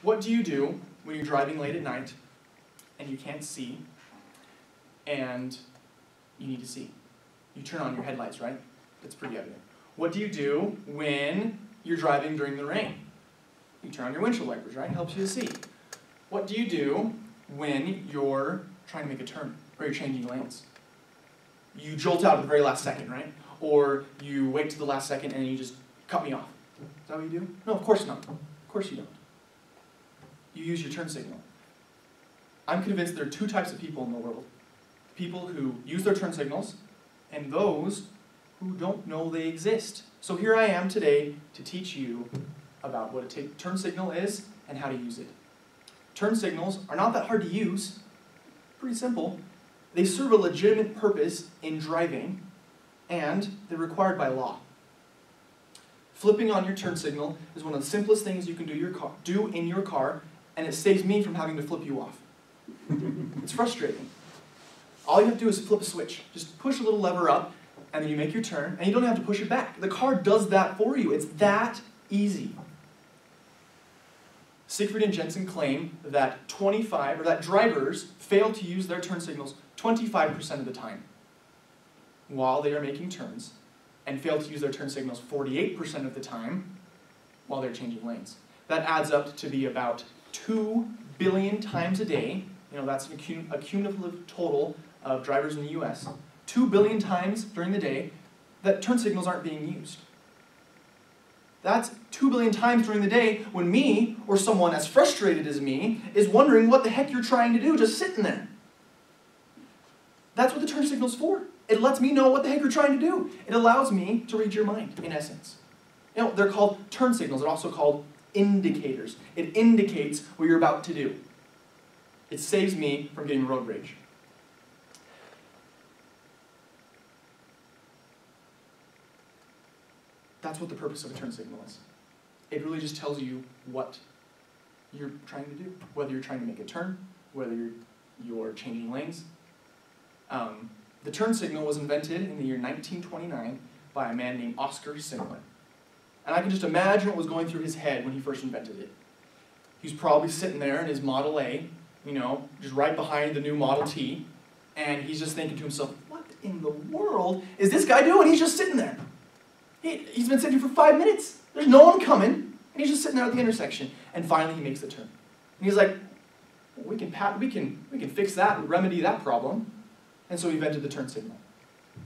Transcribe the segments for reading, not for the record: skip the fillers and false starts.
What do you do when you're driving late at night and you can't see and you need to see? You turn on your headlights, right? That's pretty evident. What do you do when you're driving during the rain? You turn on your windshield wipers, right? It helps you to see. What do you do when you're trying to make a turn or you're changing lanes? You jolt out at the very last second, right? Or you wait to the last second and you just cut me off. Is that what you do? No, of course not. Of course you don't. You use your turn signal. I'm convinced there are two types of people in the world. People who use their turn signals and those who don't know they exist. So here I am today to teach you about what a turn signal is and how to use it. Turn signals are not that hard to use. Pretty simple. They serve a legitimate purpose in driving, and they're required by law. Flipping on your turn signal is one of the simplest things you can do in your car, and it saves me from having to flip you off. It's frustrating. All you have to do is flip a switch. Just push a little lever up, and then you make your turn, and you don't have to push it back. The car does that for you. It's that easy. Siegfried and Jensen claim that drivers fail to use their turn signals 25% of the time while they are making turns, and fail to use their turn signals 48% of the time while they're changing lanes. That adds up to be about 2 billion times a day. That's a cumulative total of drivers in the US. 2 billion times during the day that turn signals aren't being used. That's 2 billion times during the day when me, or someone as frustrated as me, is wondering what the heck you're trying to do just sitting there. That's what the turn signal's for. It lets me know what the heck you're trying to do. It allows me to read your mind, in essence. They're called turn signals. They're also called indicators. It indicates what you're about to do. It saves me from getting road rage. That's what the purpose of a turn signal is. It really just tells you what you're trying to do, whether you're trying to make a turn, whether you're changing lanes. The turn signal was invented in the year 1929 by a man named Oscar Simler. And I can just imagine what was going through his head when he first invented it. He was probably sitting there in his Model A, just right behind the new Model T, and he's just thinking to himself, what in the world is this guy doing? He's just sitting there. He's been sitting here for 5 minutes. There's no one coming, and he's just sitting there at the intersection. And finally, he makes the turn. And he's like, well, we can fix that and remedy that problem. And so he invented the turn signal.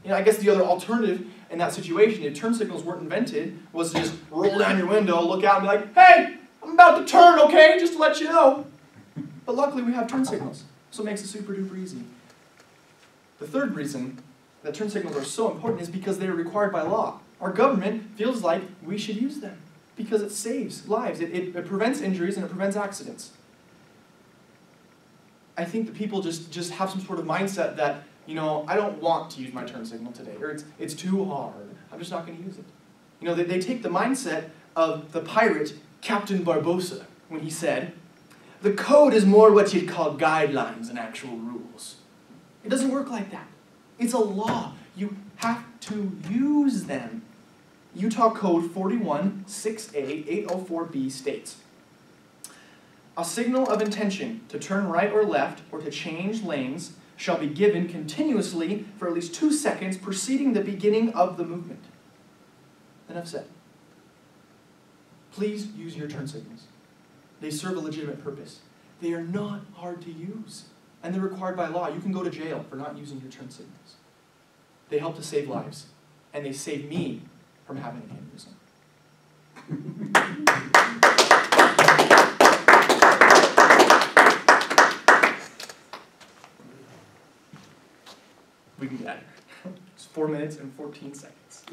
I guess the other alternative in that situation, if turn signals weren't invented, was to just roll down your window, look out, and be like, hey, I'm about to turn, okay? Just to let you know. But luckily, we have turn signals, so it makes it super duper easy. The third reason that turn signals are so important is because they are required by law. Our government feels like we should use them because it saves lives. It prevents injuries and it prevents accidents. I think that people just have some sort of mindset that, I don't want to use my turn signal today, or it's too hard. I'm just not going to use it. They take the mindset of the pirate Captain Barbossa when he said, the code is more what you'd call guidelines than actual rules. It doesn't work like that. It's a law. You have to use them. Utah Code 41-6A 804B states, a signal of intention to turn right or left or to change lanes shall be given continuously for at least 2 seconds preceding the beginning of the movement. Enough said. Please use your turn signals. They serve a legitimate purpose. They are not hard to use, and they're required by law. You can go to jail for not using your turn signals. They help to save lives, and they save me from having an aneurysm. We can get out of here. It's 4 minutes and 14 seconds.